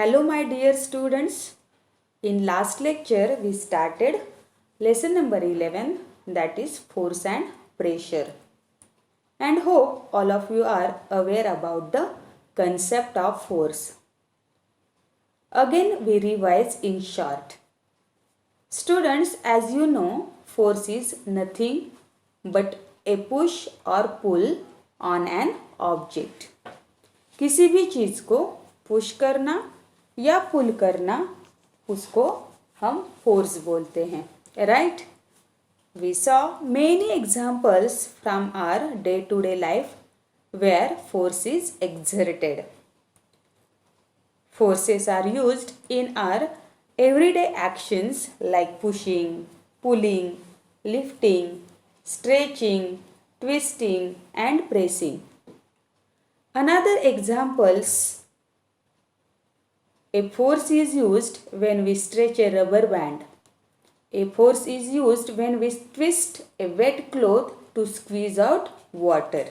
Hello my dear students. In last lecture we started lesson number 11, that is force and pressure. And hope all of you are aware about the concept of force. Again we revise in short. Students, as you know, force is nothing but a push or pull on an object. किसी भी चीज़ को push करना या पुल करना, उसको हम force बोलते हैं, right? We saw many examples from our day to day life where force is exerted. Forces are used in our everyday actions like pushing, pulling, lifting, stretching, twisting and pressing. Another examples, a force is used when we stretch a rubber band. A force is used when we twist a wet cloth to squeeze out water.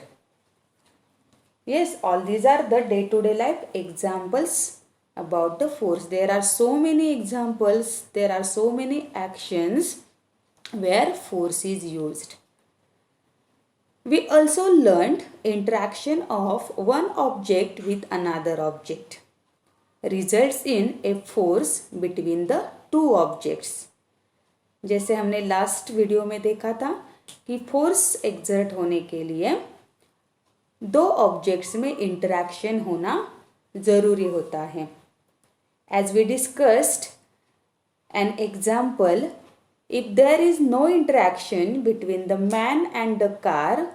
Yes, all these are the day-to-day life examples about the force. There are so many examples, there are so many actions where force is used. We also learned interaction of one object with another object results in a force between the two objects. जैसे हमने last video में देखा था कि force exert होने के लिए दो ऑब्जेक्ट्स में इंटरेक्शन होना ज़रूरी होता है. As we discussed an example, if there is no interaction between the man and the car,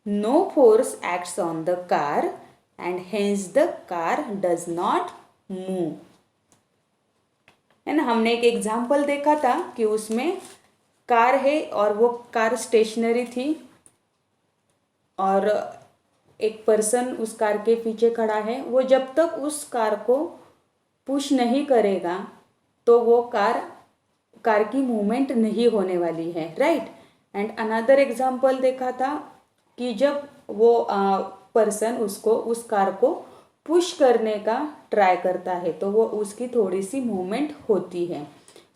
no force acts on the car and hence the car does not move. है ना, हमने एक example देखा था कि उसमें कार है और वो कार स्टेशनरी थी और एक पर्सन उस कार के पीछे खड़ा है. वो जब तक उस कार को पुश नहीं करेगा तो वो कार की मूवमेंट नहीं होने वाली है, राइट? एंड अनदर एग्जाम्पल देखा था कि जब वो पर्सन उस कार को पुश करने का ट्राई करता है तो वो उसकी थोड़ी सी मूवमेंट होती है.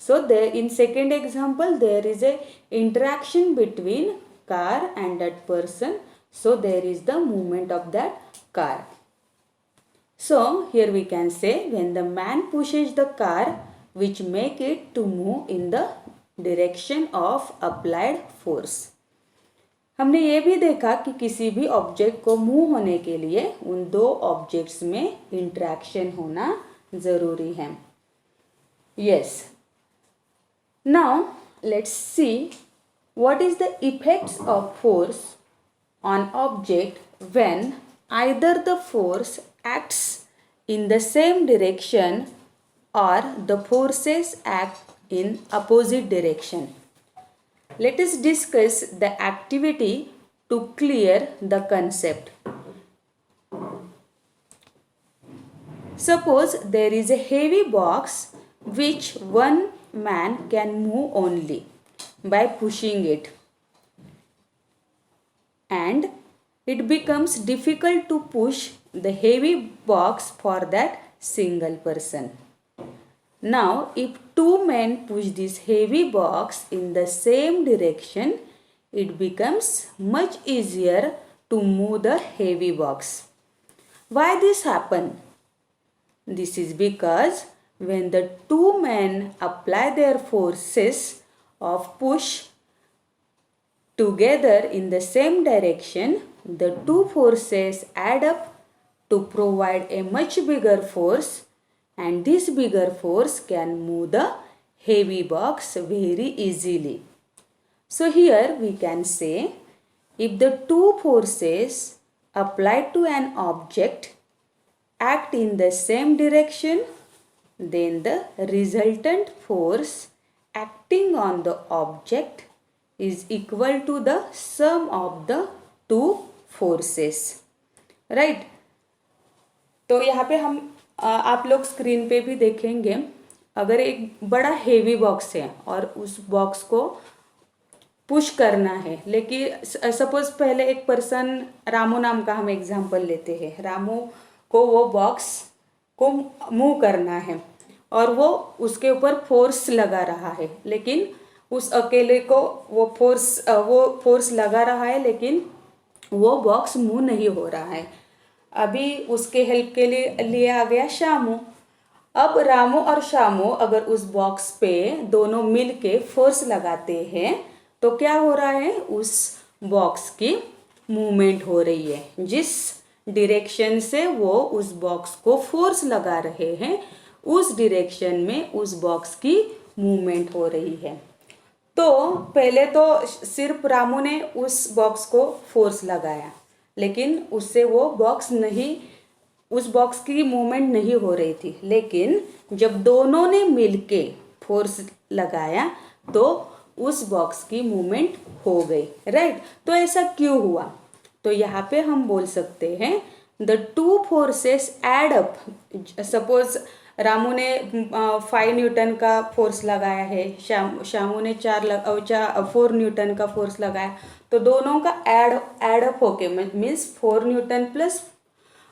So there in second example there is a interaction between car and that person, so there is the movement of that car. So here we can say when the man pushes the car which make it to move in the direction of applied force. हमने ये भी देखा कि किसी भी object को move होने के लिए उन दो ऑब्जेक्ट्स में इंटरेक्शन होना ज़रूरी है. Yes. Now let's see what is the effects of force on object when either the force acts in the same direction or the forces act in opposite direction. Let us discuss the activity to clear the concept. Suppose there is a heavy box which one man can move only by pushing it, and it becomes difficult to push the heavy box for that single person. Now, if two men push this heavy box in the same direction, it becomes much easier to move the heavy box. Why this happen? This is because when the two men apply their forces of push together in the same direction, the two forces add up to provide a much bigger force, and this bigger force can move the heavy box very easily. So here we can say if the two forces applied to an object act in the same direction, then the resultant force acting on the object is equal to the sum of the two forces, right? तो यहाँ पे हम आप लोग screen पे भी देखेंगे, अगर एक बड़ा हेवी बॉक्स है और उस बॉक्स को पुश करना है, लेकिन सपोज पहले एक पर्सन, रामू नाम का हम एग्जांपल लेते हैं, रामू को वो बॉक्स को मूव करना है और वो उसके ऊपर फोर्स लगा रहा है, लेकिन उस अकेले को वो फोर्स लगा रहा है, लेकिन वो बॉक्स मूव नहीं हो रहा है। अभी उसके हेल्प के लिए आ गया शामू। अब रामू और शामू अगर उस बॉक्स पे दोनों मिल के फोर्स लगाते हैं तो क्या हो रहा है, उस बॉक्स की मूवमेंट हो रही है। जिस डायरेक्शन से वो उस बॉक्स को फोर्स लगा रहे हैं उस डायरेक्शन में उस बॉक्स की मूवमेंट हो रही है। तो पहले तो सिर्फ रामू ने उस बॉक्स को फोर्स लगाया, लेकिन उससे वो उस बॉक्स की मूवमेंट नहीं हो रही थी। लेकिन जब दोनों ने मिलके फोर्स लगाया तो उस बॉक्स की मूवमेंट हो गई, राइट। तो ऐसा क्यों हुआ? तो यहाँ पे हम बोल सकते हैं the two forces add up. Suppose Ramu ने 5 न्यूटन का फोर्स लगाया है, शामू ने 4 न्यूटन का फोर्स लगाया, तो दोनों का एड अप होके means 4 newton plus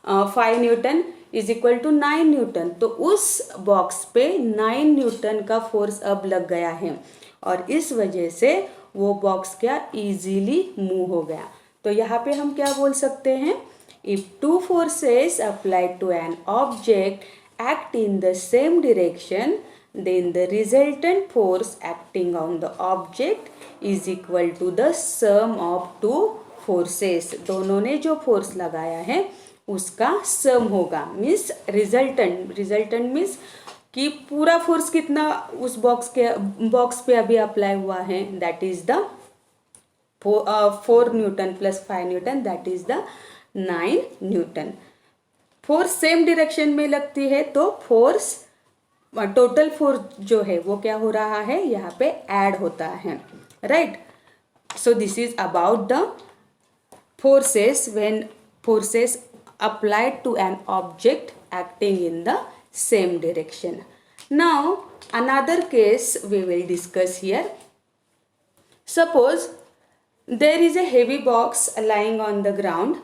5 newton is equal to 9 newton. तो उस बॉक्स पे 9 न्यूटन का फोर्स अब लग गया है और इस वजह से वो बॉक्स क्या इजीली मूव हो गया। तो यहाँ पे हम क्या बोल सकते हैं, if two forces applied to an object act in the same direction, then the resultant force acting on the object is equal to the sum of two forces। दोनों ने जो फोर्स लगाया है उसका सम होगा, मीन्स रिजल्टेंट मीन्स कि पूरा force कितना उस बॉक्स पे अभी अप्लाई हुआ है, that is the 4 newton plus 5 Newton, that is the 9 Newton. Force same direction में लगती है तो फोर्स टोटल फोर्स जो है वो क्या हो रहा है, यहाँ पे ऐड होता है, right. So this is about the forces when forces applied to an object acting in the same direction. Now another case we will discuss here. Suppose there is a heavy box lying on the ground.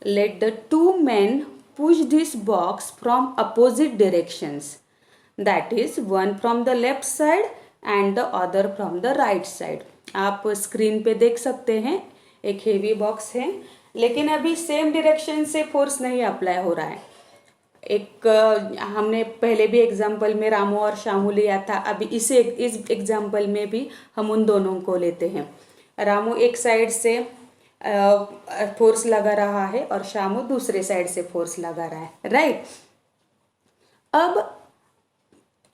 Let the two men push this box from opposite directions, that is one from the left side and the other from the right side। आप screen पे देख सकते हैं एक heavy box है, लेकिन अभी same direction से फोर्स नहीं अप्लाई हो रहा है। हमने पहले भी एग्जाम्पल में रामू और शामू लिया था, अभी इस एग्जाम्पल में भी हम उन दोनों को लेते हैं। रामू एक साइड से फोर्स लगा रहा है और शामू दूसरे साइड से फोर्स लगा रहा है, राइट। अब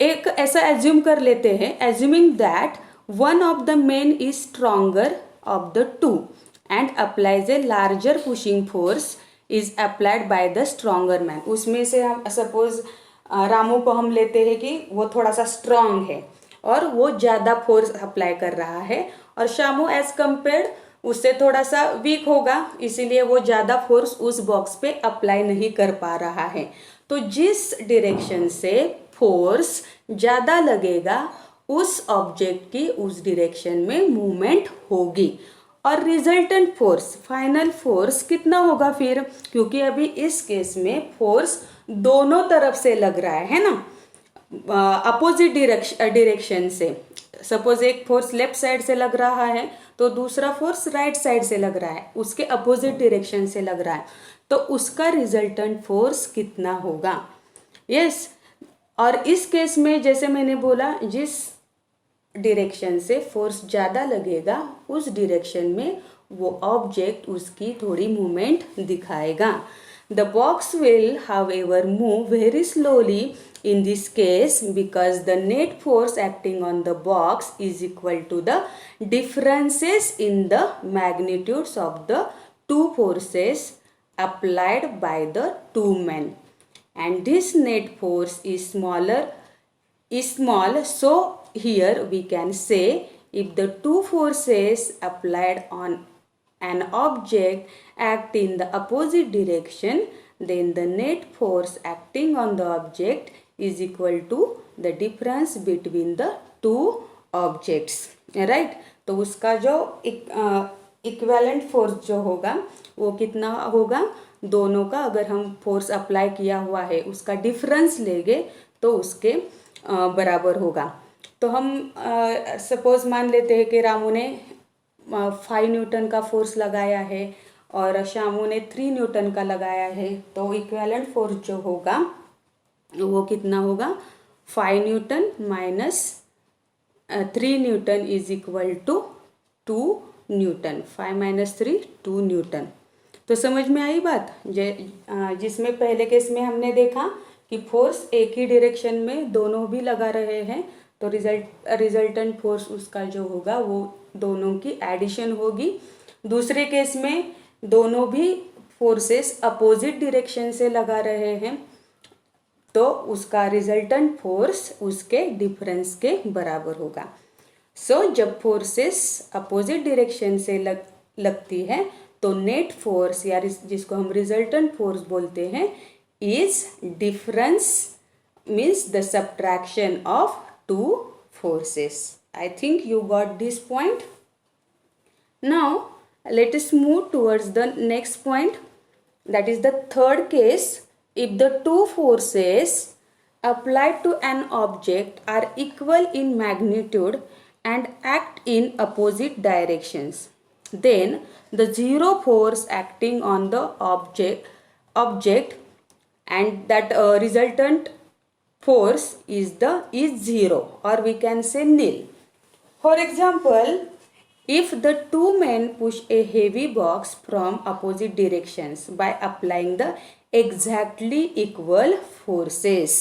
एक ऐसा एज्यूम कर लेते हैं, assuming that one of the main is stronger of the two and applies a larger pushing force is applied by the stronger man. उसमें से हम सपोज रामू को हम लेते हैं कि वो थोड़ा सा स्ट्रांग है और वो ज़्यादा फोर्स अप्लाई कर रहा है, और शामू एज कंपेयर्ड उससे थोड़ा सा वीक होगा, इसीलिए वो ज़्यादा फोर्स उस बॉक्स पे अप्लाई नहीं कर पा रहा है। तो जिस डायरेक्शन से फोर्स ज़्यादा लगेगा उस ऑब्जेक्ट की उस डायरेक्शन में मूवमेंट होगी, और रिजल्टेंट फोर्स फाइनल फोर्स कितना होगा फिर, क्योंकि अभी इस केस में फोर्स दोनों तरफ से लग रहा है ना, अपोजिट डायरेक्शन से। सपोज एक फोर्स लेफ्ट साइड से लग रहा है तो दूसरा फोर्स राइट साइड से लग रहा है, उसके अपोजिट डायरेक्शन से लग रहा है, तो उसका रिजल्टेंट फोर्स कितना होगा। यस और इस केस में जैसे मैंने बोला, जिस डायरेक्शन से फोर्स ज़्यादा लगेगा उस डायरेक्शन में वो ऑब्जेक्ट उसकी थोड़ी मूवमेंट दिखाएगा। The box will however move very slowly in this case because the net force acting on the box is equal to the differences in the magnitudes of the two forces applied by the two men, and this net force is small, so here we can say if the two forces applied on an object act in the opposite direction, then the net force acting on the object is equal to the difference between the two objects, right। तो उसका जो equivalent force जो होगा वो कितना होगा, दोनों का अगर हम फोर्स अप्लाई किया हुआ है उसका डिफरेंस लेंगे तो उसके बराबर होगा। तो हम सपोज मान लेते हैं कि रामू ने 5 न्यूटन का फोर्स लगाया है और श्यामू ने 3 न्यूटन का लगाया है, तो इक्विवेलेंट फोर्स जो होगा वो कितना होगा, 5 newton minus 3 newton is equal to 2 newton. 5 minus 3 2 newton. तो समझ में आई बात? जिसमें पहले केस में हमने देखा कि फोर्स एक ही डायरेक्शन में दोनों भी लगा रहे हैं, तो रिजल्टेंट फोर्स उसका जो होगा वो दोनों की एडिशन होगी। दूसरे केस में दोनों भी फोर्सेस अपोजिट डायरेक्शन से लगा रहे हैं, तो उसका रिजल्टेंट फोर्स उसके डिफरेंस के बराबर होगा। सो जब फोर्सेस अपोजिट डायरेक्शन से लगती है तो नेट फोर्स या जिसको हम रिजल्टेंट फोर्स बोलते हैं is difference, means the subtraction of two forces. I think you got this point. Now let us move towards the next point, that is the third case. If the two forces applied to an object are equal in magnitude and act in opposite directions, then the zero force acting on the object and that resultant force is zero, or we can say nil. For example, if the two men push a heavy box from opposite directions by applying the exactly equal forces,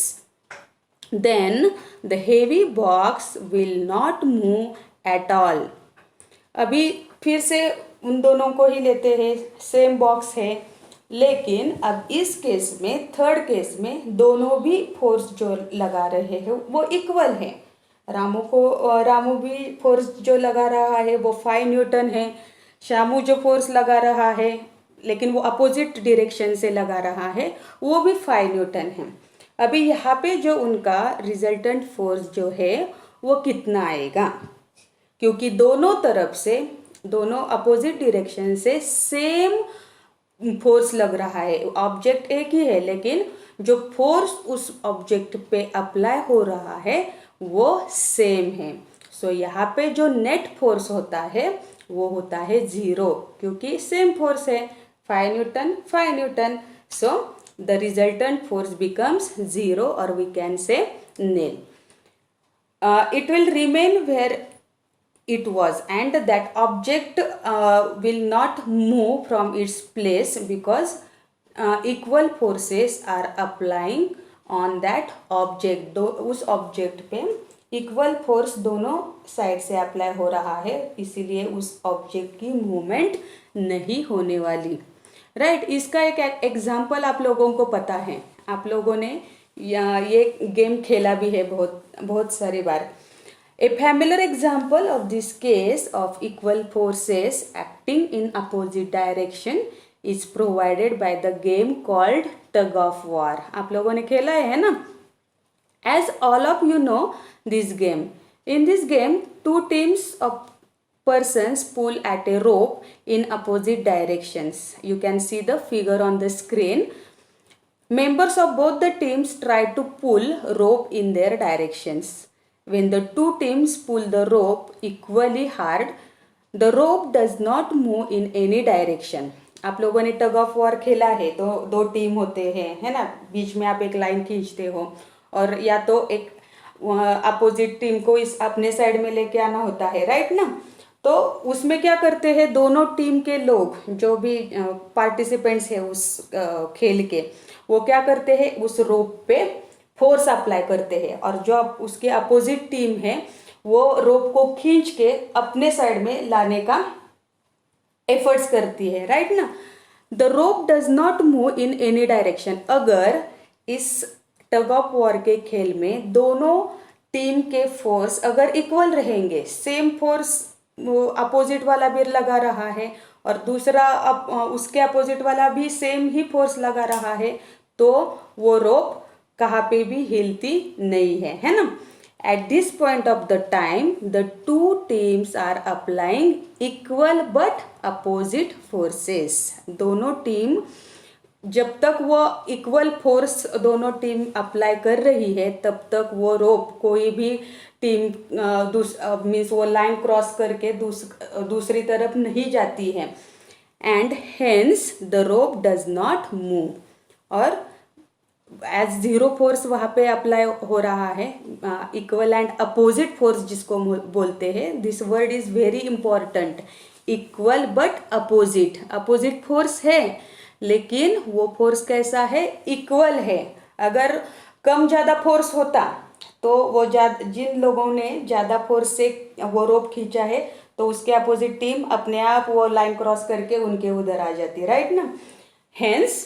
then the heavy box will not move at all. अभी फिर से उन दोनों को ही लेते हैं, same box है, लेकिन अब इस केस में, थर्ड केस में दोनों भी फोर्स जो लगा रहे हैं वो इक्वल है। रामू भी फोर्स जो लगा रहा है वो 5 न्यूटन है, श्यामू जो फोर्स लगा रहा है लेकिन वो अपोजिट डायरेक्शन से लगा रहा है वो भी 5 न्यूटन है। अभी यहाँ पे जो उनका रिजल्टेंट फोर्स जो है वो कितना आएगा, क्योंकि दोनों तरफ से, दोनों अपोजिट डायरेक्शन से सेम फोर्स लग रहा है। ऑब्जेक्ट एक ही है लेकिन जो फोर्स उस ऑब्जेक्ट पे अप्लाई हो रहा है वो सेम है। सो यहाँ पे जो नेट फोर्स होता है वो होता है 0, क्योंकि सेम फोर्स है, 5 newton 5 newton. So the resultant force becomes 0 और we can say nil. It will remain where it was and that object will not move from its place because equal forces are applying on that object. उस object पे equal force दोनों side से apply हो रहा है, इसीलिए उस object की मूवमेंट नहीं होने वाली। राइट, इसका एक एग्जांपल आप लोगों को पता है, आप लोगों ने ये गेम खेला भी है बहुत सारी बार। A familiar example of this case of equal forces acting in opposite direction is provided by the game called tug of war. आप लोगों ने खेला है ना? As all of you know this game. In this game, two teams of persons pull at a rope in opposite directions. You can see the figure on the screen. Members of both the teams try to pull rope in their directions. When the two teams pull the rope equally hard, the rope does not move in any direction. आप लोगों ने tug of war खेला है तो दो team होते हैं, है ना, बीच में आप एक लाइन खींचते हो और या तो एक अपोजिट टीम को इस अपने साइड में लेके आना होता है, राइट ना। तो उसमें क्या करते हैं, दोनों टीम के लोग जो भी पार्टिसिपेंट्स है उस खेल के, वो क्या करते हैं, उस रोप पे फोर्स अप्लाई करते हैं और जो उसके अपोजिट टीम है वो रोप को खींच के अपने साइड में लाने का एफर्ट्स करती है, राइट ना। The rope does not move in any direction. अगर इस टग ऑफ वॉर के खेल में दोनों टीम के फोर्स अगर इक्वल रहेंगे, सेम फोर्स अपोजिट वाला भी लगा रहा है और दूसरा उसके अपोजिट वाला भी सेम ही फोर्स लगा रहा है, तो वो रोप कहाँ पे भी हिलती नहीं है ना। At this point of the time the two teams are applying equal but opposite forces. दोनों टीम जब तक वो इक्वल फोर्स दोनों टीम अप्लाई कर रही है तब तक वो रोप कोई भी टीम मीन्स वो लाइन क्रॉस करके दूसरी तरफ नहीं जाती है, and hence the rope does not move. और एज जीरो फोर्स वहाँ पे अप्लाई हो रहा है, इक्वल एंड अपोजिट फोर्स जिसको बोलते हैं, this word is very important. Equal but opposite, opposite force है लेकिन वो फोर्स कैसा है, इक्वल है। अगर कम ज़्यादा फोर्स होता तो वो जिन लोगों ने ज़्यादा फोर्स से वो रोप खींचा है तो उसके अपोजिट टीम अपने आप वो लाइन क्रॉस करके उनके उधर आ जाती, राइट ना। Hence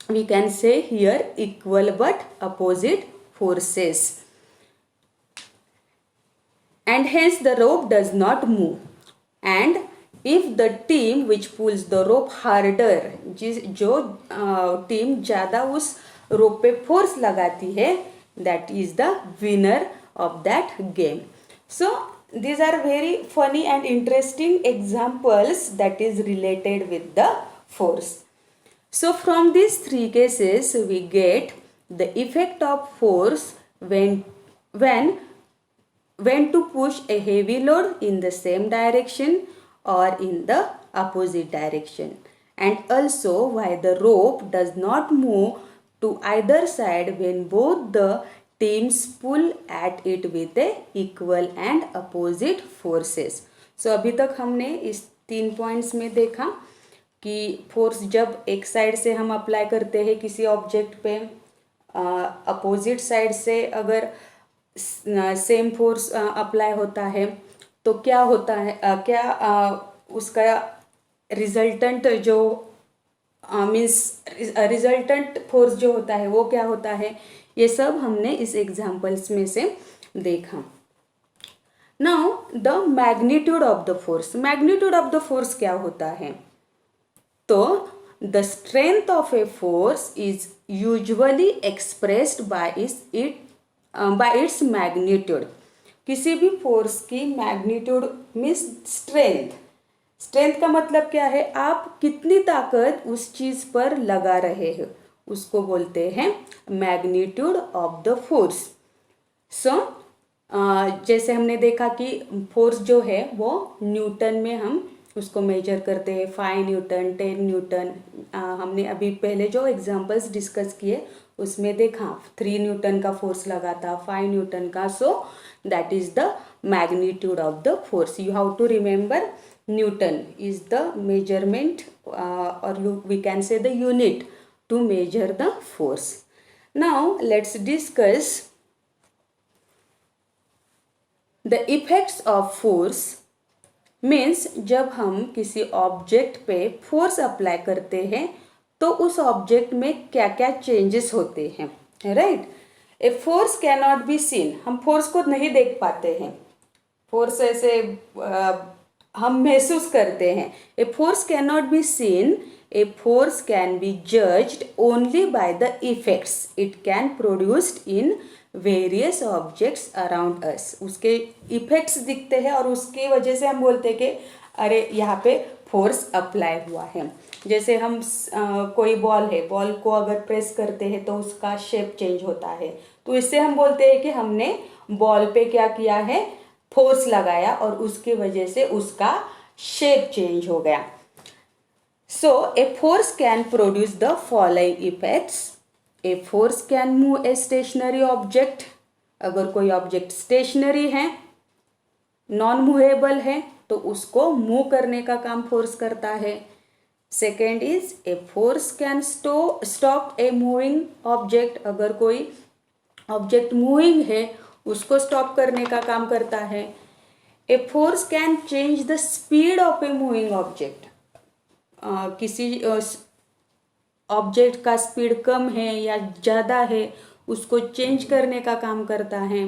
we can say here equal but opposite forces, and hence the rope does not move, and if the team which pulls the rope harder, जो टीम ज़्यादा उस रोप पे फोर्स लगाती है, that is the winner of that game. So these are very funny and interesting examples that is related with the force. So from these three cases we get the effect of force when to push a heavy load in the same direction or in the opposite direction, and also why the rope does not move to either side when both the teams pull at it with a equal and opposite forces. So अभी तक हमने इस 3 points में देखा कि force जब एक side से हम अप्लाई करते हैं किसी ऑब्जेक्ट पे, अपोजिट साइड से अगर सेम फोर्स अप्लाई होता है तो क्या होता है, उसका रिजल्टेंट जो मीन्स रिजल्टेंट फोर्स जो होता है वो क्या होता है, ये सब हमने इस एग्जाम्पल्स में से देखा। Now the magnitude of the force, magnitude of the force क्या होता है, तो the strength of a force is usually expressed by its magnitude. किसी भी फोर्स की मैग्नीट्यूड मीन्स स्ट्रेंथ, स्ट्रेंथ का मतलब क्या है, आप कितनी ताकत उस चीज़ पर लगा रहे हो उसको बोलते हैं मैग्नीट्यूड ऑफ द फोर्स। सो जैसे हमने देखा कि फोर्स जो है वो न्यूटन में हम उसको मेजर करते हैं, 5 न्यूटन, 10 न्यूटन। हमने अभी पहले जो एग्जांपल्स डिस्कस किए उसमें देखा 3 न्यूटन का फोर्स लगा था, 5 न्यूटन का। So that is the magnitude of the force. You have to remember Newton is the measurement और we can say the unit to measure the force. Now let's discuss the effects of force. Means जब हम किसी object पे force apply करते हैं तो उस object में क्या क्या चेंजेस होते हैं, right. A force can not be seen, हम फोर्स को नहीं देख पाते हैं, फोर्स ऐसे हम महसूस करते हैं। ए force can not be seen, A force can be judged only by the effects it can produced in various objects around us. उसके इफेक्ट्स दिखते हैं और उसकी वजह से हम बोलते हैं कि अरे यहाँ पे फोर्स अप्लाई हुआ है। जैसे हम कोई बॉल है, बॉल को अगर प्रेस करते हैं तो उसका शेप चेंज होता है, तो इससे हम बोलते हैं कि हमने बॉल पे क्या किया है, फोर्स लगाया और उसकी वजह से उसका शेप चेंज हो गया। So a force can produce the following effects. A force can move a stationary object, अगर कोई ऑब्जेक्ट स्टेशनरी है, नॉन मूवेबल है, तो उसको मूव करने का काम फोर्स करता है। Second is a force can stop a moving object, अगर कोई ऑब्जेक्ट मूविंग है उसको स्टॉप करने का काम करता है। ए force can change the speed of a moving object, किसी ऑब्जेक्ट का स्पीड कम है या ज़्यादा है उसको चेंज करने का काम करता है।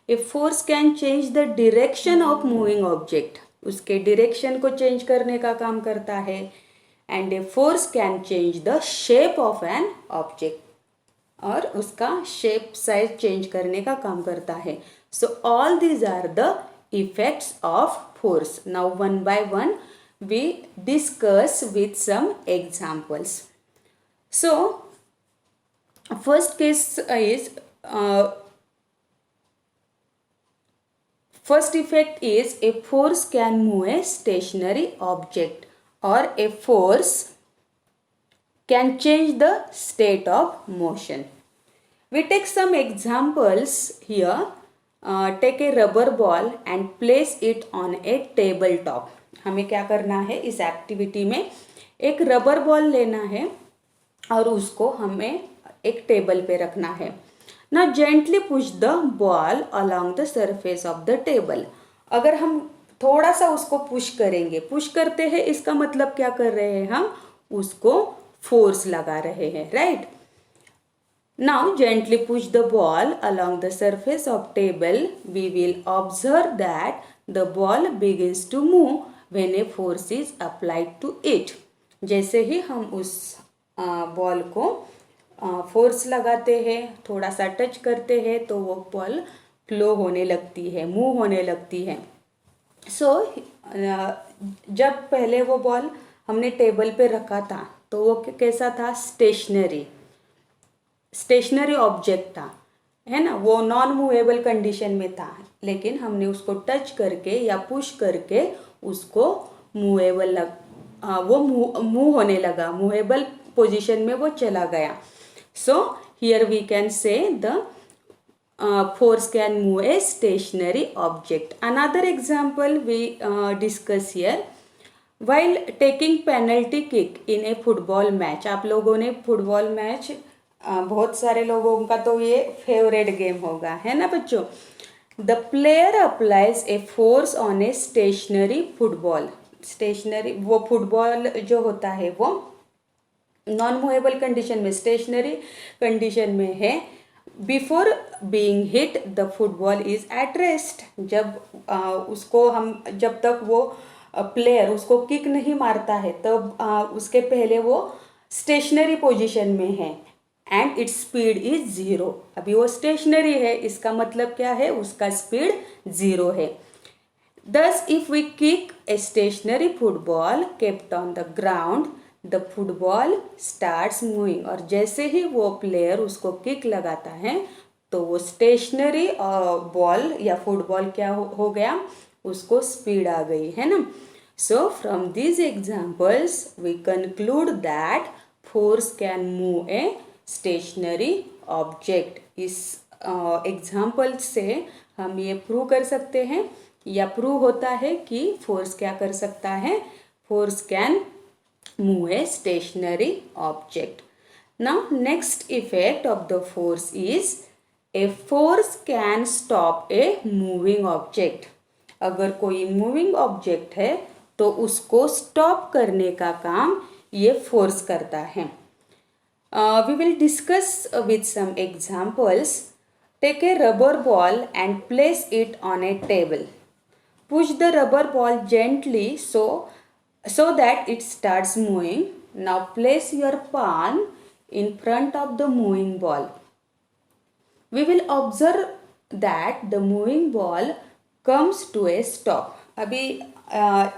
ए force can change the direction of moving object, उसके डायरेक्शन को चेंज करने का काम करता है। And A force can change the shape of an object, और उसका शेप साइज चेंज करने का काम करता है। So all these are the effects of force. Now one by one we discuss with some examples. So first case is first effect is a force can move a stationary object, or a force can change the state of motion. We take some examples here. Take a rubber ball and place it on a table top. हमें क्या करना है इस activity में, एक rubber ball लेना है और उसको हमें एक टेबल पे रखना है. Now gently push the ball along the surface of the table. अगर हम थोड़ा सा उसको पुश करेंगे, पुश करते हैं इसका मतलब क्या कर रहे हैं, हम उसको फोर्स लगा रहे हैं, right. Now gently push the ball along the surface of table. We will observe that the ball begins to move when a force is applied to it. जैसे ही हम उस बॉल को फोर्स लगाते हैं, थोड़ा सा टच करते हैं, तो वो बॉल फ्लो होने लगती है, मूव होने लगती है. सो जब पहले वो बॉल हमने टेबल पे रखा था तो वो कैसा था, स्टेशनरी ऑब्जेक्ट था, है ना, वो नॉन मूवेबल कंडीशन में था. लेकिन हमने उसको टच करके या पुश करके उसको मूवेबल वो मूव होने लगा, मूवेबल पोजीशन में वो चला गया. So here we can say the force can move a stationary object. Another example we discuss here. While taking penalty kick in a football match, आप लोगों ने फुटबॉल मैच, बहुत सारे लोगों का तो ये फेवरेट गेम होगा, है ना बच्चों. The player applies a force on a stationary football. Stationary, वो फुटबॉल जो होता है वो नॉन मूवेबल कंडीशन में, स्टेशनरी कंडीशन में है. Before being hit the football is at rest. जब उसको हम, जब तक वो प्लेयर उसको किक नहीं मारता है तब उसके पहले वो स्टेशनरी पोजीशन में है. And its speed is 0. अभी वो स्टेशनरी है, इसका मतलब क्या है, उसका स्पीड 0 है. Thus, if we kick a stationary football kept on the ground, the football starts moving. और जैसे ही वो प्लेयर उसको किक लगाता है तो वो स्टेशनरी बॉल या फुटबॉल क्या हो गया, उसको स्पीड आ गई, है ना. So from these examples we conclude that force can move a stationary object. इस एग्जाम्पल से हम ये प्रूव कर सकते हैं या प्रूव होता है कि फोर्स क्या कर सकता है, force can move a stationary object. Now next effect of the force is a force can stop a moving object. अगर कोई मूविंग ऑब्जेक्ट है तो उसको स्टॉप करने का काम ये फोर्स करता है. We will discuss with some examples. Take a rubber ball and place it on a table. Push the rubber ball gently so that it starts moving. Now place your palm in front of the moving ball. We will observe that the moving ball comes to a stop. अभी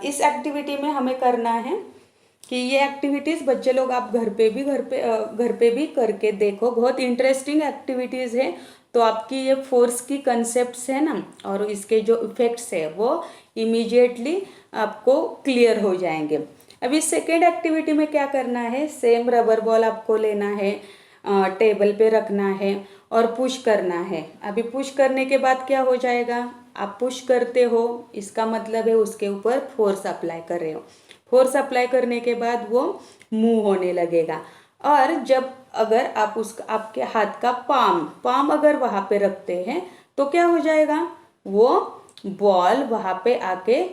इस activity में हमें करना है कि ये activities बच्चे लोग आप घर पे भी करके देखो. बहुत इंटरेस्टिंग एक्टिविटीज़ है. तो आपकी ये फोर्स की कंसेप्ट्स है ना, और इसके जो इफेक्ट्स है वो इमीडिएटली आपको क्लियर हो जाएंगे. अभी सेकेंड एक्टिविटी में क्या करना है, सेम रबर बॉल आपको लेना है, टेबल पे रखना है और पुश करना है. अभी पुश करने के बाद क्या हो जाएगा, आप पुश करते हो, इसका मतलब है उसके ऊपर फोर्स अप्लाई कर रहे हो. फोर्स अप्लाई करने के बाद वो मूव होने लगेगा. और जब अगर आप आपके हाथ का पाम अगर वहाँ पे रखते हैं तो क्या हो जाएगा, वो बॉल वहाँ पे आके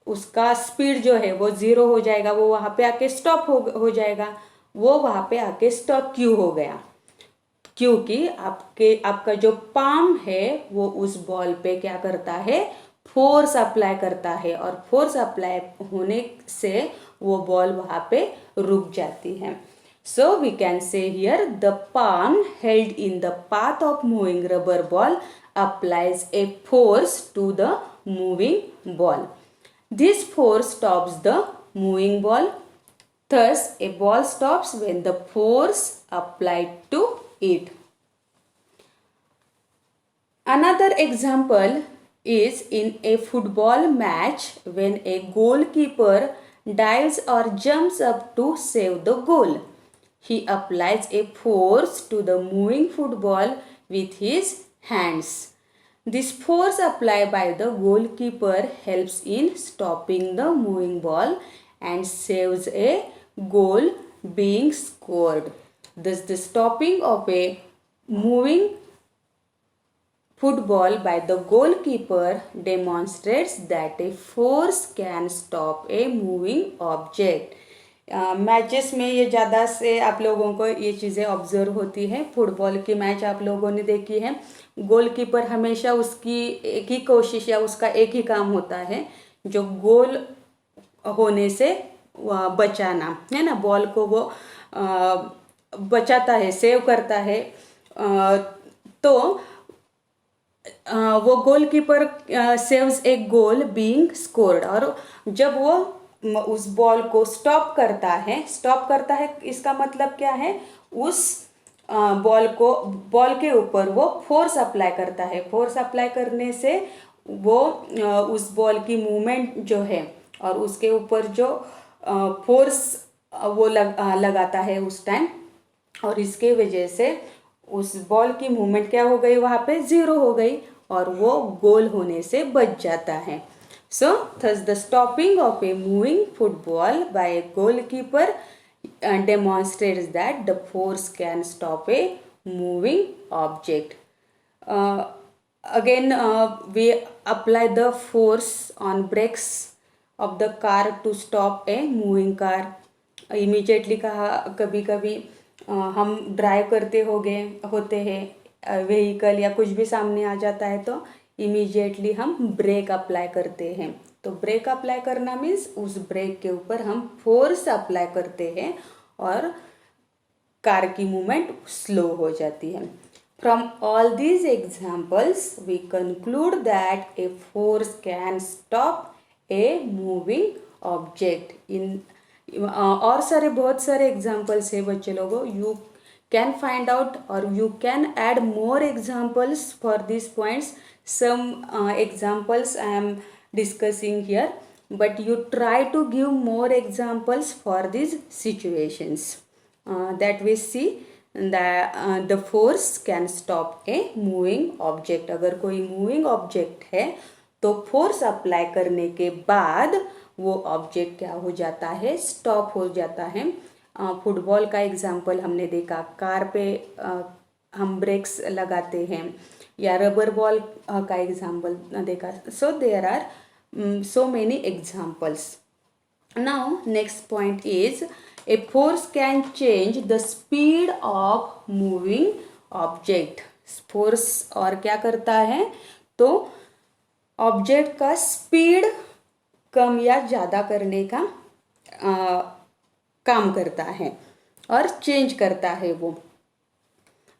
उसका स्पीड जो है वो 0 हो जाएगा, वो वहाँ पे आके स्टॉप हो जाएगा. वो वहाँ पे आके स्टॉप क्यों हो गया, क्योंकि आपका जो पाम है वो उस बॉल पे क्या करता है, फोर्स अप्लाई करता है. और फोर्स अप्लाई होने से वो बॉल वहाँ पे रुक जाती है. So we can say here the palm held in the path of moving rubber ball applies a force to the moving ball. This force stops the moving ball Thus, a ball stops when the force applied to it. Another example is in a football match when a goalkeeper dives or jumps up to save the goal. He applies a force to the moving football with his hands. This force applied by the goalkeeper helps in stopping the moving ball and saves a goal being scored. Thus, the stopping of a moving football by the goalkeeper demonstrates that a force can stop a moving object. Matches में ये ज़्यादा से आप लोगों को ये चीज़ें observe होती हैं। फुटबॉल की मैच आप लोगों ने देखी है, गोलकीपर हमेशा उसकी एक ही कोशिश या उसका एक ही काम होता है जो गोल होने से बचाना है ना, बॉल को वो बचाता है, सेव करता है। तो वो गोलकीपर सेव्स ए गोल बीइंग स्कोर्ड, और जब वो उस बॉल को स्टॉप करता है इसका मतलब क्या है, उस बॉल के ऊपर वो फोर्स अप्लाई करता है। फोर्स अप्लाई करने से वो उस बॉल की मूवमेंट जो है और उसके ऊपर जो फोर्स वो लगाता है उस टाइम, और इसके वजह से उस बॉल की मूवमेंट क्या हो गई, वहाँ पे ज़ीरो हो गई और वो गोल होने से बच जाता है। So, thus the stopping of a moving football by a goalkeeper demonstrates that the force can stop a moving object. Again, we apply the force on brakes of the car to stop a moving car. Immediately कभी कभी हम drive करते होते हैं vehicle या कुछ भी सामने आ जाता है तो इमीडिएटली हम ब्रेक अप्लाई करते हैं। तो ब्रेक अप्लाई करना मीन्स उस ब्रेक के ऊपर हम फोर्स अप्लाई करते हैं और कार की मूवमेंट स्लो हो जाती है। From all these examples we conclude that a force can stop a moving object. इन और बहुत सारे एग्जाम्पल्स है बच्चे लोगों, you can find out or you can add more examples for these points. Some examples I am discussing here, but you try to give more examples for these situations that we see that the force can stop a moving object. अगर कोई moving object है तो force apply करने के बाद वो object क्या हो जाता है, स्टॉप हो जाता है। फुटबॉल का एग्जाम्पल हमने देखा, कार पे हम ब्रेक्स लगाते हैं, या रबर बॉल का एग्जाम्पल देखा। So there are so many examples. Now next point is a force can change the speed of moving object. Force और क्या करता है, तो ऑब्जेक्ट का स्पीड कम या ज़्यादा करने का काम करता है और चेंज करता है वो।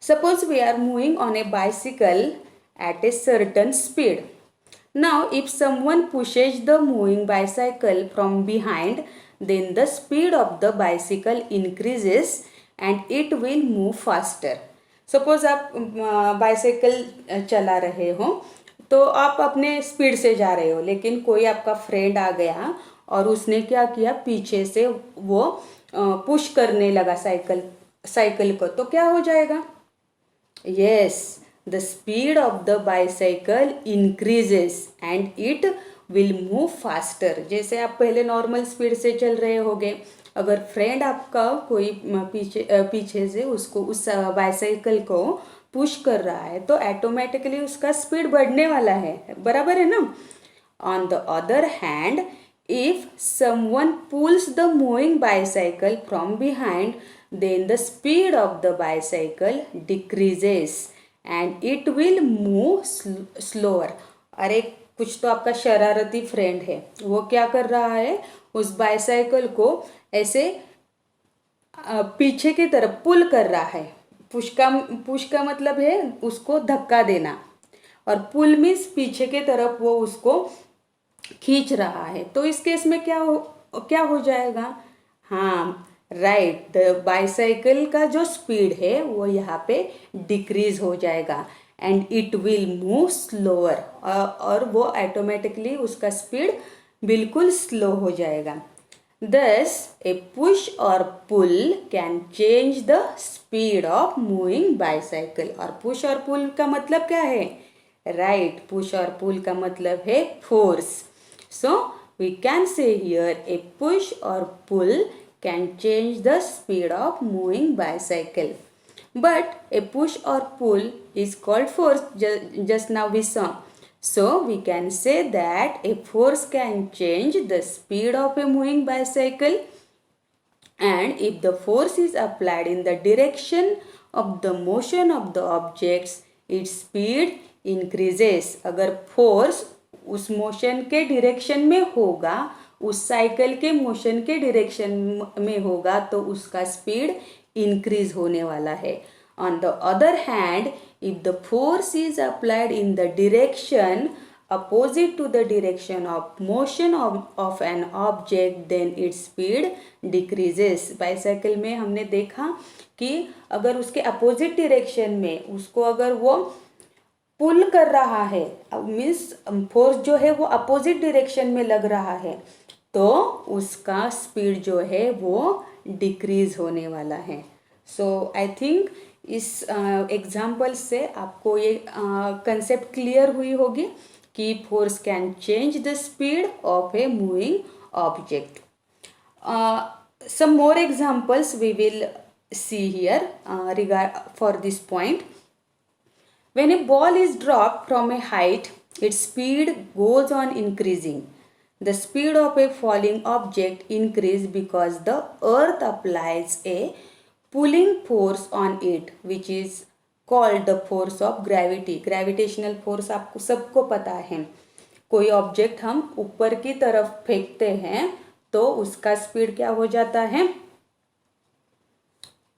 Suppose we are moving on a bicycle at a certain speed. Now if someone pushes the moving bicycle from behind, then the speed of the bicycle increases and it will move faster. Suppose आप bicycle चला रहे हो तो आप अपने speed से जा रहे हो, लेकिन कोई आपका फ्रेंड आ गया और उसने क्या किया, पीछे से वो पुश करने लगा साइकिल को, तो क्या हो जाएगा, yes, the speed of the bicycle increases and it will move faster. जैसे आप पहले नॉर्मल स्पीड से चल रहे होगे, अगर फ्रेंड आपका कोई पीछे से उसको उस बाइसाइकिल को पुश कर रहा है तो ऑटोमेटिकली उसका स्पीड बढ़ने वाला है, बराबर है ना। On the other hand, if someone pulls the moving bicycle from behind, then the speed of the bicycle decreases and it will move slower. अरे कुछ तो आपका शरारती फ्रेंड है, वो क्या कर रहा है, उस बाइसाइकिल को ऐसे पीछे की तरफ पुल कर रहा है। पुश का मतलब है उसको धक्का देना, और पुल मीन्स पीछे की तरफ वो उसको खींच रहा है। तो इस केस में क्या हो जाएगा, हाँ राइट, द बाइसाइकिल का जो स्पीड है वो यहाँ पे डिक्रीज हो जाएगा and it will move slower, और वो ऑटोमेटिकली उसका स्पीड बिल्कुल स्लो हो जाएगा. Thus, a push or pull can change the speed of moving bicycle. और push और pull का मतलब क्या है? Right, push और pull का मतलब है force. So, we can say here a push or pull can change the speed of moving bicycle. But a push or pull is called force. Just now we saw. So we can say that a force can change the speed of a moving bicycle, and if the force is applied in the direction of the motion of the objects, its speed increases. अगर force उस motion के direction में होगा, उस cycle के motion के direction में होगा, तो उसका स्पीड इंक्रीज होने वाला है. On the other hand, if the force is applied in the direction opposite to the direction of motion of an object, then its speed decreases. Bicycle में हमने देखा कि अगर उसके अपोजिट डायरेक्शन में उसको अगर वो पुल कर रहा है, मीन्स फोर्स जो है वो अपोजिट डायरेक्शन में लग रहा है, तो उसका स्पीड जो है वो डिक्रीज होने वाला है. सो आई थिंक इस एग्जाम्पल से आपको ये कंसेप्ट क्लियर हुई होगी कि force can change the speed of a moving object. Some more examples we will see here for this point. When a ball is dropped from a height, its speed goes on increasing. The speed of a falling object increases because the earth applies a pulling force on it, which is called the force of gravity. Gravitational force आपको सबको पता है. कोई object हम ऊपर की तरफ फेंकते हैं तो उसका स्पीड क्या हो जाता है?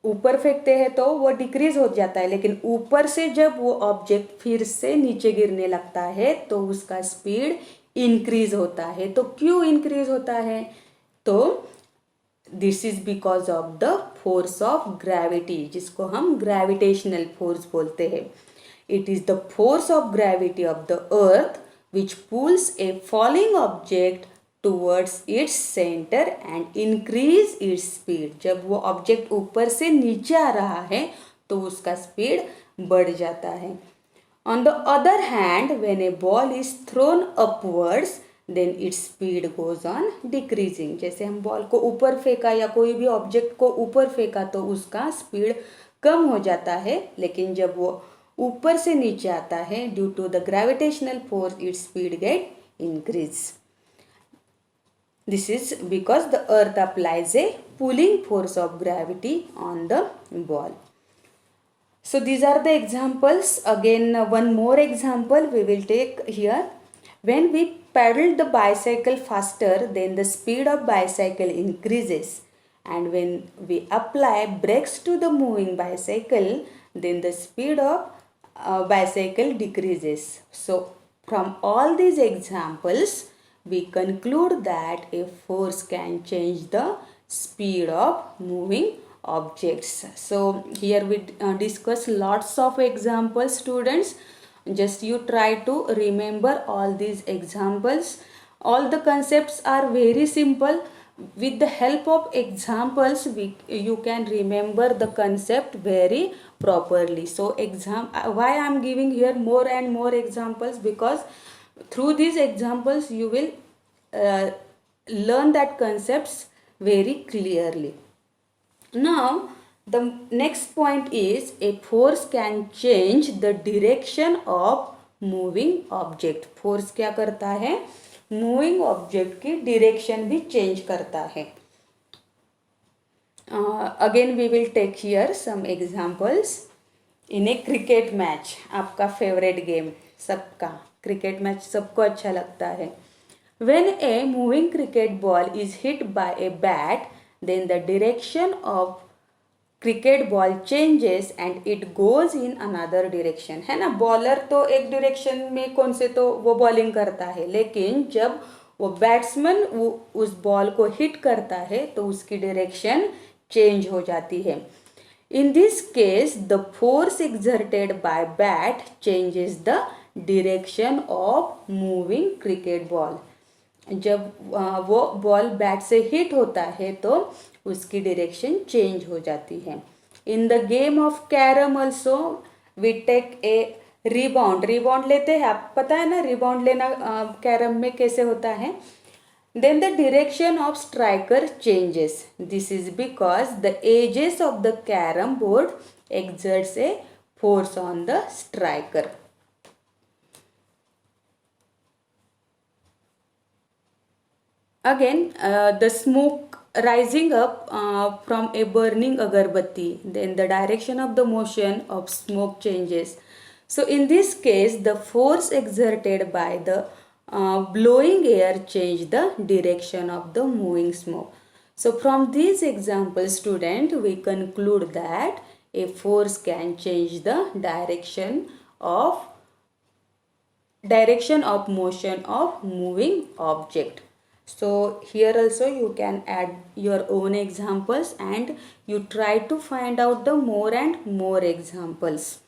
ऊपर फेंकते हैं तो वो डिक्रीज हो जाता है, लेकिन ऊपर से जब वो ऑब्जेक्ट फिर से नीचे गिरने लगता है तो उसका स्पीड इंक्रीज होता है. तो क्यों इंक्रीज होता है? तो this is because of the force of gravity, जिसको हम ग्रेविटेशनल फोर्स बोलते हैं. It is the force of gravity of the earth which pulls a falling object towards its centre and increase its speed. जब वो object ऊपर से नीचे आ रहा है तो उसका स्पीड बढ़ जाता है. On the other hand, when a ball is thrown upwards, then its speed goes on decreasing. जैसे हम बॉल को ऊपर फेंका या कोई भी ऑब्जेक्ट को ऊपर फेंका तो उसका स्पीड कम हो जाता है, लेकिन जब वो ऊपर से नीचे आता है, due to the gravitational force, its speed get increase. This is because the earth applies a pulling force of gravity on the ball. So these are the examples. Again, one more example we will take here. When we pedal the bicycle faster, then the speed of bicycle increases. And when we apply brakes to the moving bicycle, then the speed of bicycle decreases. So from all these examples, we conclude that a force can change the speed of moving objects. So here we discuss lots of examples, students. Just you try to remember all these examples. All the concepts are very simple. With the help of examples, you can remember the concept very properly. So why I am giving here more and more examples, because through these examples you will learn that concepts very clearly. Now the next point is a force can change the direction of moving object. Force क्या करता है? Moving object की direction भी change करता है. Again we will take here some examples. In a cricket match, आपका favorite game, सबका cricket match सबको अच्छा लगता है. When a moving cricket ball is hit by a bat, then the direction of cricket ball changes and it goes in another direction. है ना, bowler तो एक डायरेक्शन में कौन से तो वो बॉलिंग करता है, लेकिन जब वो बैट्समैन उस बॉल को हिट करता है तो उसकी डायरेक्शन चेंज हो जाती है. In this case, the force exerted by bat changes the direction of moving cricket ball. जब वो बॉल बैट से हिट होता है तो उसकी डायरेक्शन चेंज हो जाती है. In the game of carrom also we take a rebound. Rebound लेते हैं, आप पता है ना रिबाउंड लेना कैरम में कैसे होता है. Then the direction of striker changes. This is because the edges of the carom board exerts a force on the striker. Again, the smoke rising up from a burning agarbatti, then the direction of the motion of smoke changes. So in this case, the force exerted by the blowing air change the direction of the moving smoke. So from these examples, student, we conclude that a force can change the direction of motion of moving object. So here also you can add your own examples and you try to find out the more and more examples.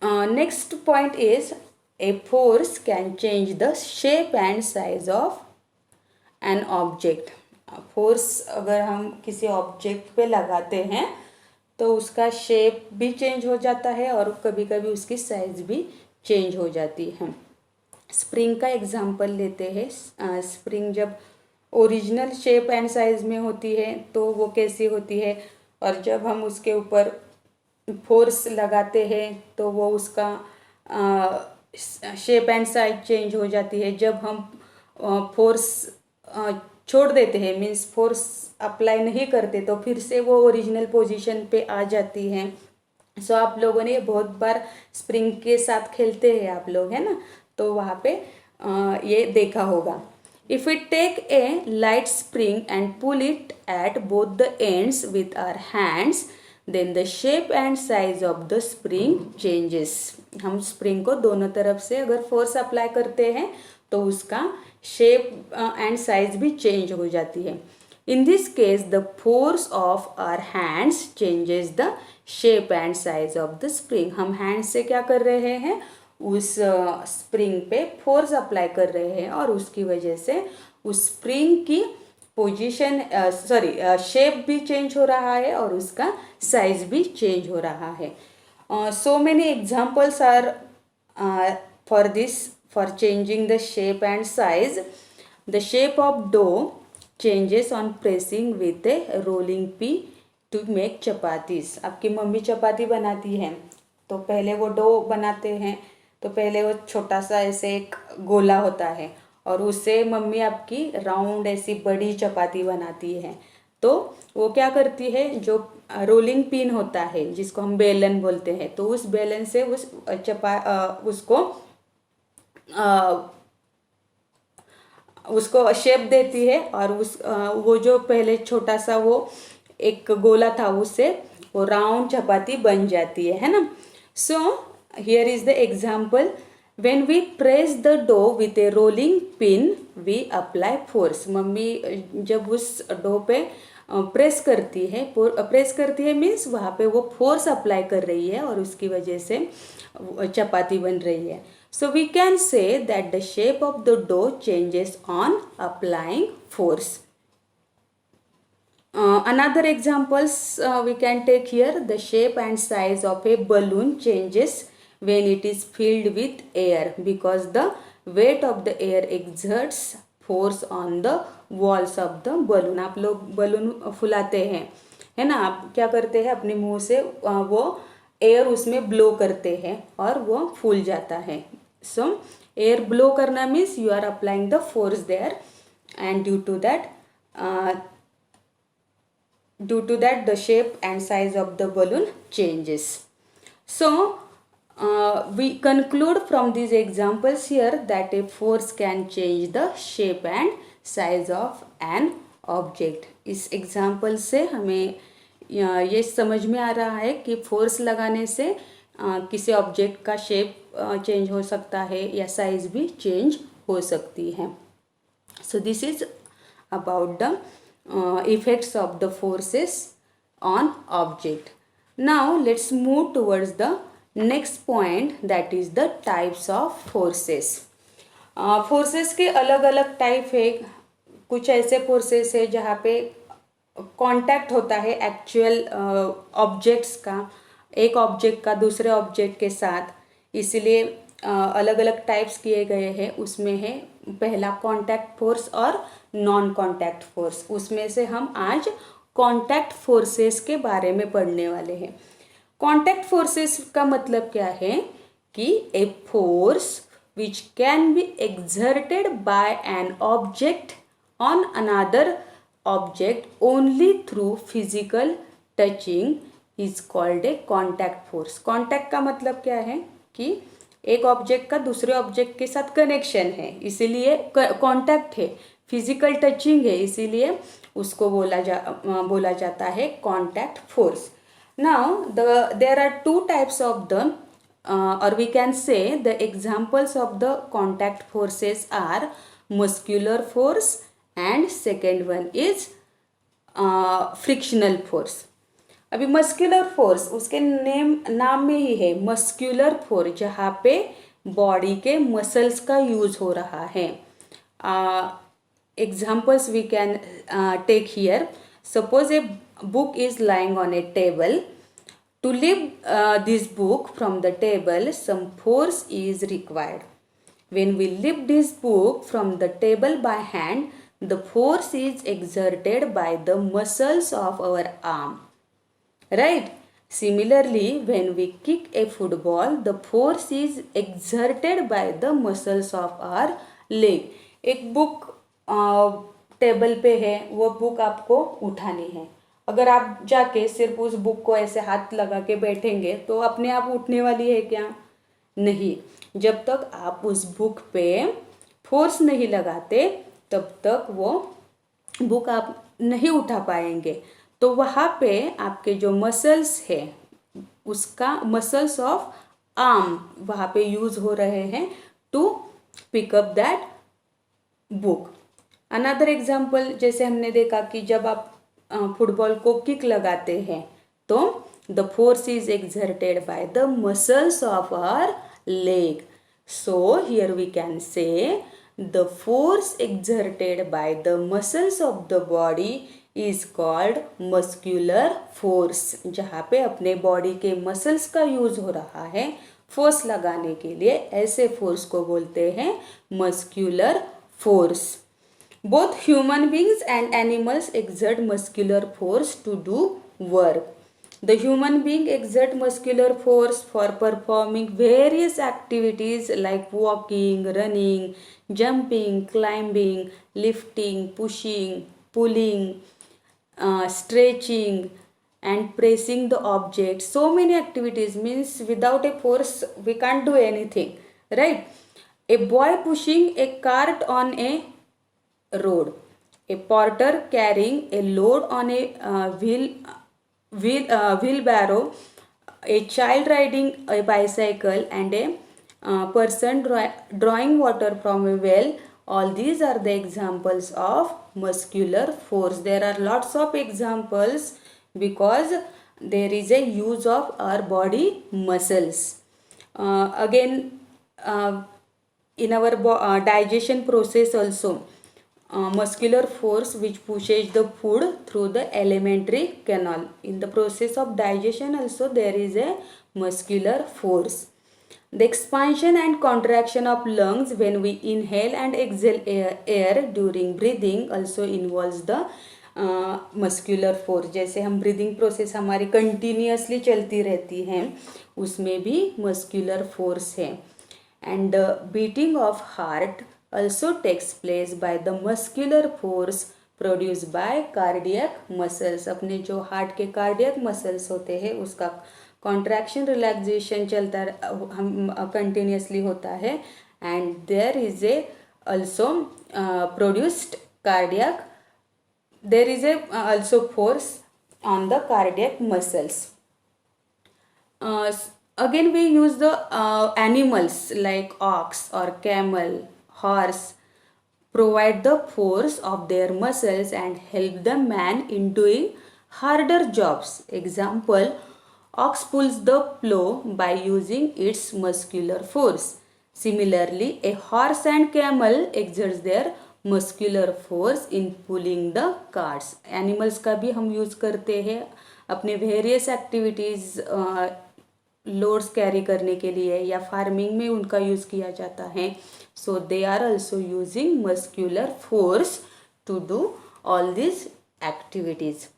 Next point is a force can change the shape and size of an object. Force अगर हम किसी object पे लगाते हैं तो उसका shape भी change हो जाता है और कभी कभी उसकी साइज भी चेंज हो जाती है. स्प्रिंग का एग्जांपल लेते हैं. स्प्रिंग जब ओरिजिनल शेप एंड साइज में होती है तो वो कैसी होती है, और जब हम उसके ऊपर फोर्स लगाते हैं तो वो उसका शेप एंड साइज चेंज हो जाती है. जब हम फोर्स छोड़ देते हैं, मीन्स फोर्स अप्लाई नहीं करते, तो फिर से वो ओरिजिनल पोजीशन पे आ जाती हैं. सो आप लोगों ने बहुत बार स्प्रिंग के साथ खेलते हैं आप लोग, है ना, तो वहाँ पे ये देखा होगा. If we take a light spring and pull it at both the ends with our hands, then the shape and size of the spring changes. हम स्प्रिंग को दोनों तरफ से अगर फोर्स अप्लाई करते हैं तो उसका शेप एंड साइज भी चेंज हो जाती है. In this case the force of our hands changes the shape and size of the spring. हम हैंड से क्या कर रहे हैं, उस स्प्रिंग पे फोर्स अप्लाई कर रहे हैं और उसकी वजह से उस स्प्रिंग की पोजीशन शेप भी चेंज हो रहा है और उसका साइज भी चेंज हो रहा है. So many examples are for this, for changing the shape and size. The shape of dough changes on pressing with a rolling pin to make chapatis. आपकी मम्मी चपाती बनाती हैं तो पहले वो डो बनाते हैं, तो पहले वो छोटा सा ऐसे एक गोला होता है और उससे मम्मी आपकी राउंड ऐसी बड़ी चपाती बनाती है. तो वो क्या करती है, जो रोलिंग पिन होता है जिसको हम बेलन बोलते हैं, तो उस बेलन से उसको शेप देती है और वो जो पहले छोटा सा वो एक गोला था उससे वो राउंड चपाती बन जाती है ना. So here is the example. When we press the dough with a rolling pin, we apply force. Mummy जब उस डो पे प्रेस करती है मीन्स वहाँ पे वो फोर्स अप्लाई कर रही है और उसकी वजह से चपाती बन रही है. So we can say that the shape of the dough changes on applying force. Another examples we can take here. The shape and size of a balloon changes when it is filled with air because the weight of the air exerts force on the walls of the balloon. आप लोग balloon फुलाते हैं, है ना, आप क्या करते हैं, अपने मुंह से वो एयर उसमें ब्लो करते हैं और वो फूल जाता है. सो एयर ब्लो करना means you are applying the force there and due to that the shape and size of the balloon changes. So we conclude from these examples here that a force can change the shape and size of an object. इस example से हमें ये समझ में आ रहा है कि force लगाने से किसी ऑब्जेक्ट का शेप चेंज हो सकता है या साइज भी चेंज हो सकती है. So this is about the effects of the forces on object. Now let's move towards the next point, that is the types of forces. Forces के अलग अलग टाइप है. कुछ ऐसे फोर्सेस है जहाँ पे कांटेक्ट होता है एक्चुअल ऑब्जेक्ट्स का, एक ऑब्जेक्ट का दूसरे ऑब्जेक्ट के साथ, इसलिए अलग अलग टाइप्स किए गए हैं. उसमें है पहला कांटेक्ट फोर्स और नॉन कांटेक्ट फोर्स. उसमें से हम आज कांटेक्ट फोर्सेस के बारे में पढ़ने वाले हैं. कांटेक्ट फोर्सेस का मतलब क्या है कि a force which can be exerted by an object on another object only through physical touching is called a contact force. contact का मतलब क्या है कि एक ऑब्जेक्ट का दूसरे ऑब्जेक्ट के साथ कनेक्शन है, इसीलिए कांटेक्ट है, फिजिकल टचिंग है, इसीलिए उसको बोला जाता है contact force. Now there are two types of the or we can say the examples of the contact forces are muscular force and second one is frictional force. अभी muscular force उसके नाम में ही है मस्कुलर फोर्स, जहाँ पे body के muscles का use हो रहा है. Examples we can take here. Suppose a book is lying on a table. To lift this book from the table, some force is required. When we lift this book from the table by hand, the force is exerted by the muscles of our arm. Right? Similarly, when we kick a football, the force is exerted by the muscles of our leg. एक book table पे है, वो book आपको उठानी है. अगर आप जाके सिर्फ उस बुक को ऐसे हाथ लगा के बैठेंगे तो अपने आप उठने वाली है क्या? नहीं. जब तक आप उस बुक पे फोर्स नहीं लगाते तब तक वो बुक आप नहीं उठा पाएंगे. तो वहाँ पे आपके जो मसल्स है उसका मसल्स ऑफ आर्म वहाँ पे यूज हो रहे हैं to pick up that book. Another example, जैसे हमने देखा कि जब आप फुटबॉल को किक लगाते हैं तो the force is exerted by the muscles of our leg. So here we can say the force exerted by the muscles of the body is called muscular force. जहाँ पे अपने बॉडी के muscles का use हो रहा है force लगाने के लिए, ऐसे फोर्स को बोलते हैं muscular force. Both human beings and animals exert muscular force to do work. The human being exert muscular force for performing various activities like walking, running, jumping, climbing, lifting, pushing, pulling, stretching and pressing the object. So many activities, means without a force we can't do anything, right? A boy pushing a cart on a road, a porter carrying a load on a wheelbarrow, a child riding a bicycle and a person drawing water from a well. All these are the examples of muscular force. There are lots of examples because there is a use of our body muscles. Again, in our digestion process also, muscular force which pushes the food through the alimentary canal. In the process of digestion also there is a muscular force. The expansion and contraction of lungs when we inhale and exhale air during breathing also involves the muscular force. जैसे हम breathing process हमारी continuously चलती रहती है, उसमें भी muscular force है. And the beating of heart also takes place by the muscular force produced by cardiac muscles. अपने जो हार्ट के कार्डियक मसल्स होते हैं उसका कॉन्ट्रैक्शन रिलैक्सेशन चलता हम कंटिन्यूसली होता है. And there is a also produced cardiac, there is a also force on the cardiac muscles. Again, we use the animals like ox or camel, horse, provide the force of their muscles and help the man in doing harder jobs. Example, ox pulls the plow by using its muscular force. Similarly, a horse and camel exerts their muscular force in pulling the carts. Animals का भी हम use करते हैं अपने various activities loads carry करने के लिए, या फार्मिंग में उनका यूज़ किया जाता है. So they are also using muscular force to do all these activities.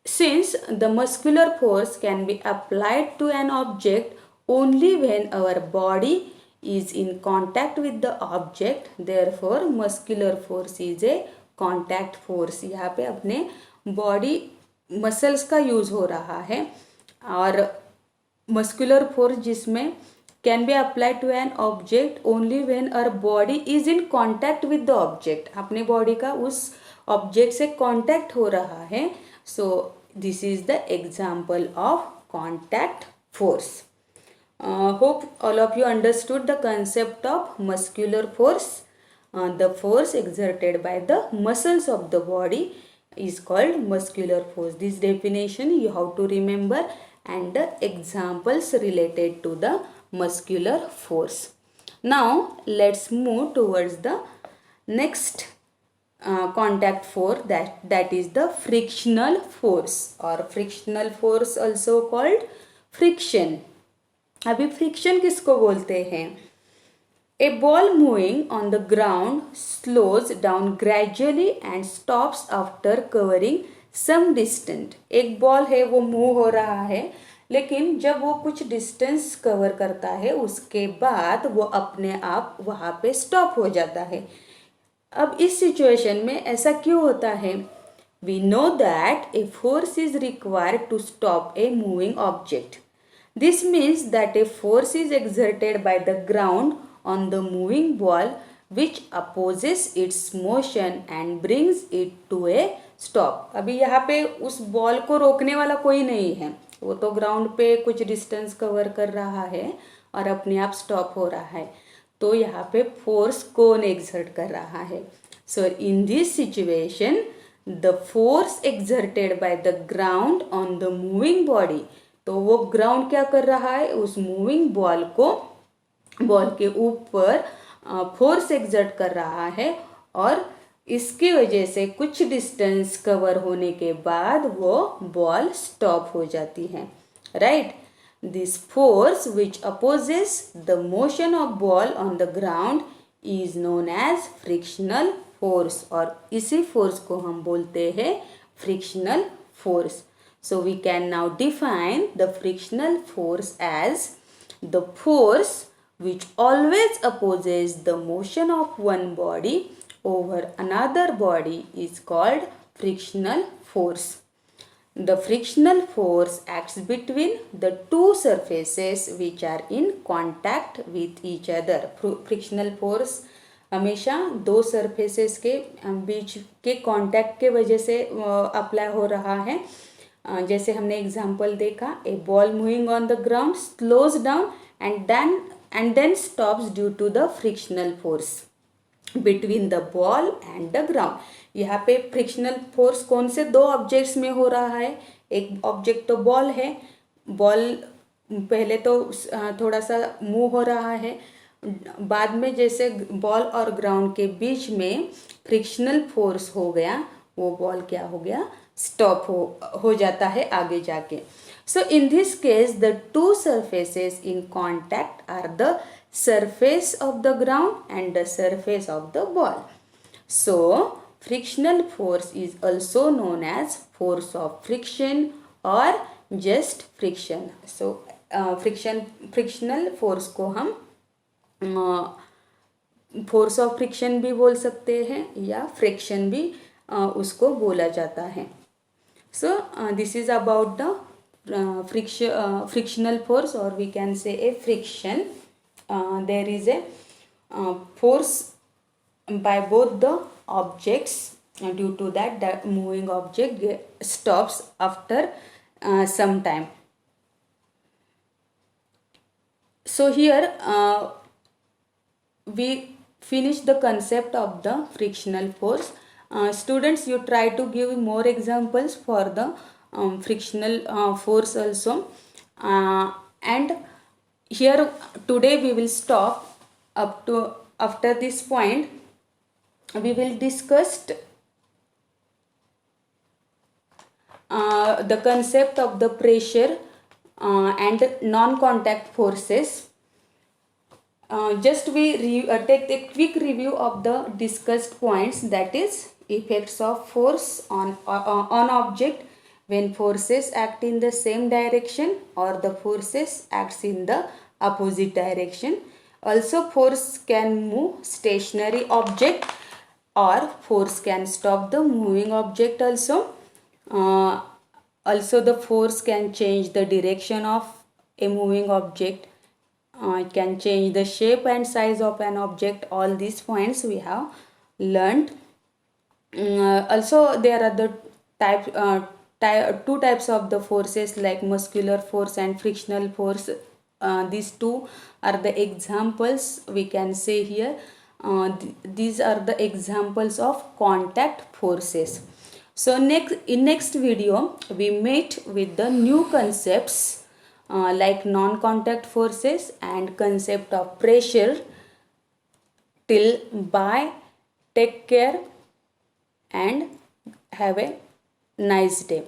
Since the muscular force can be applied to an object only when our body is in contact with the object, therefore muscular force is a contact force. यहाँ पे अपने body muscles का use हो रहा है, और muscular force जिसमें can be apply to an object only when our body is in contact with the object. अपने बॉडी का उस ऑब्जेक्ट से कांटेक्ट हो रहा है. So this is the example of contact force. Hope all of you understood the concept of muscular force. The force exerted by the muscles of the body is called muscular force. This definition you have to remember, and the examples related to the muscular force. Now let's move towards the next contact force, that is the frictional force, or frictional force also called friction. अभी friction किसको बोलते हैं? A ball moving on the ground slows down gradually and stops after covering some distance. एक ball है वो move हो रहा है, लेकिन जब वो कुछ डिस्टेंस कवर करता है उसके बाद वो अपने आप वहाँ पे स्टॉप हो जाता है. अब इस सिचुएशन में ऐसा क्यों होता है? We know that a force is required to stop a moving object. This means that a force is exerted by the ground on the moving ball which opposes its motion and brings it to a stop. अभी यहाँ पे उस ball को रोकने वाला कोई नहीं है, वो तो ग्राउंड पे कुछ डिस्टेंस कवर कर रहा है और अपने आप स्टॉप हो रहा है. तो यहाँ पे फोर्स कौन एक्सर्ट कर रहा है? So in this situation the force exerted by the ground on the moving body, तो वो ग्राउंड क्या कर रहा है? उस मूविंग बॉल के ऊपर फोर्स एक्सर्ट कर रहा है, और इसकी वजह से कुछ डिस्टेंस कवर होने के बाद वो बॉल स्टॉप हो जाती है. Right? This force which opposes the motion of ball on the ground is known as frictional force, और इसी फोर्स को हम बोलते हैं frictional force. So we can now define the frictional force as the force which always opposes the motion of one body over another body is called frictional force. The frictional force acts between the two surfaces which are in contact with each other. Frictional force हमेशा दो surfaces के बीच के contact के वजह से apply हो रहा है. जैसे हमने एग्जाम्पल देखा, a ball moving on the ground slows down and then stops due to the frictional force between the ball and the ground. यहाँ पे फ्रिक्शनल फोर्स कौन से दो ऑब्जेक्ट्स में हो रहा है? एक ऑब्जेक्ट तो बॉल है, बॉल पहले तो थोड़ा सा मूव हो रहा है, बाद में जैसे बॉल और ग्राउंड के बीच में फ्रिक्शनल फोर्स हो गया, वो बॉल क्या हो गया? स्टॉप हो जाता है आगे जाके. So in this case the two surfaces in contact are the surface of the ground and the surface of the ball. So frictional force is also known as force of friction or just friction. So frictional force को हम force of friction भी बोल सकते हैं या friction भी उसको बोला जाता है. So this is about the frictional force, or we can say a friction. There is a force by both the objects, due to that the moving object stops after some time. So here we finish the concept of the frictional force. Students, you try to give more examples for the frictional force also. And here today we will stop up to after this point. We will discuss the concept of the pressure and non-contact forces. Just we take a quick review of the discussed points, that is effects of force on object when forces act in the same direction or the forces acts in the opposite direction. Also, force can move stationary object or force can stop the moving object also. Also, the force can change the direction of a moving object. It can change the shape and size of an object. All these points we have learned. Also, there are the two types of the forces, like muscular force and frictional force. These two are the examples we can say here. These are the examples of contact forces. So next video we meet with the new concepts like non-contact forces and concept of pressure. Till bye, take care and have a nice day.